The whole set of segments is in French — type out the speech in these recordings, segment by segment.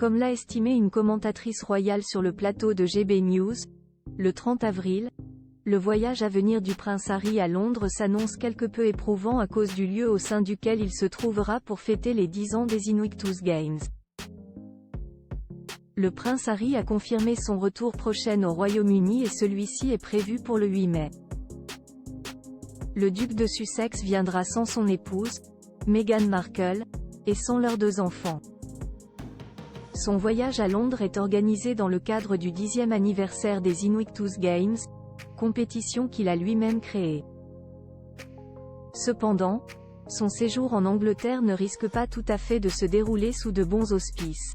Comme l'a estimé une commentatrice royale sur le plateau de GB News, le 30 avril, le voyage à venir du prince Harry à Londres s'annonce quelque peu éprouvant à cause du lieu au sein duquel il se trouvera pour fêter les 10 ans des Invictus Games. Le prince Harry a confirmé son retour prochain au Royaume-Uni et celui-ci est prévu pour le 8 mai. Le duc de Sussex viendra sans son épouse, Meghan Markle, et sans leurs 2 enfants. Son voyage à Londres est organisé dans le cadre du 10e anniversaire des Invictus Games, compétition qu'il a lui-même créée. Cependant, son séjour en Angleterre ne risque pas tout à fait de se dérouler sous de bons auspices.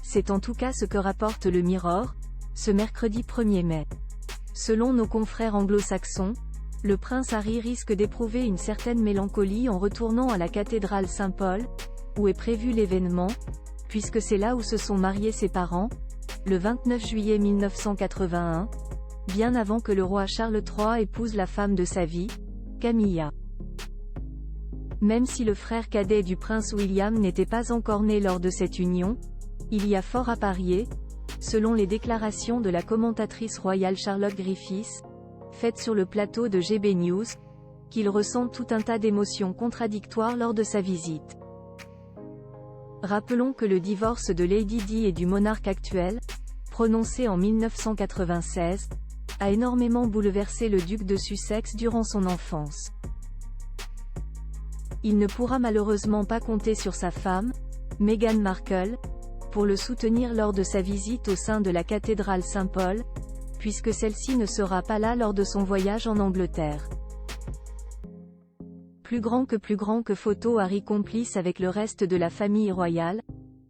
C'est en tout cas ce que rapporte le Mirror, ce mercredi 1er mai. Selon nos confrères anglo-saxons, le prince Harry risque d'éprouver une certaine mélancolie en retournant à la cathédrale Saint-Paul, où est prévu l'événement, puisque c'est là où se sont mariés ses parents, le 29 juillet 1981, bien avant que le roi Charles III épouse la femme de sa vie, Camilla. Même si le frère cadet du prince William n'était pas encore né lors de cette union, il y a fort à parier, selon les déclarations de la commentatrice royale Charlotte Griffiths, faites sur le plateau de GB News, qu'il ressent tout un tas d'émotions contradictoires lors de sa visite. Rappelons que le divorce de Lady Di et du monarque actuel, prononcé en 1996, a énormément bouleversé le duc de Sussex durant son enfance. Il ne pourra malheureusement pas compter sur sa femme, Meghan Markle, pour le soutenir lors de sa visite au sein de la cathédrale Saint-Paul, puisque celle-ci ne sera pas là lors de son voyage en Angleterre. Plus grand que photo Harry complice avec le reste de la famille royale,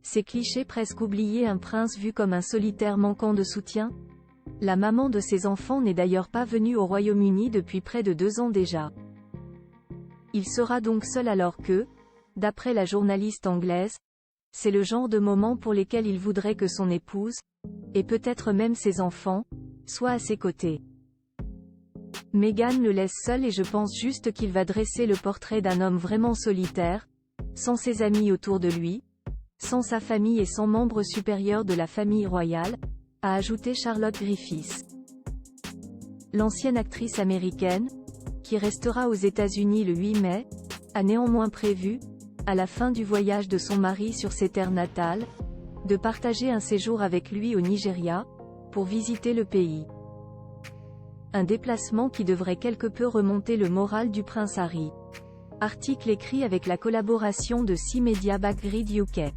ces clichés presque oubliés, un prince vu comme un solitaire manquant de soutien. La maman de ses enfants n'est d'ailleurs pas venue au Royaume-Uni depuis près de 2 ans déjà. Il sera donc seul alors que, d'après la journaliste anglaise, c'est le genre de moment pour lesquels il voudrait que son épouse, et peut-être même ses enfants, soient à ses côtés. Meghan le laisse seul et je pense juste qu'il va dresser le portrait d'un homme vraiment solitaire, sans ses amis autour de lui, sans sa famille et sans membre supérieur de la famille royale, a ajouté Charlotte Griffiths. L'ancienne actrice américaine, qui restera aux États-Unis le 8 mai, a néanmoins prévu, à la fin du voyage de son mari sur ses terres natales, de partager un séjour avec lui au Nigeria, pour visiter le pays. Un déplacement qui devrait quelque peu remonter le moral du prince Harry. Article écrit avec la collaboration de 6 Media Backgrid UK.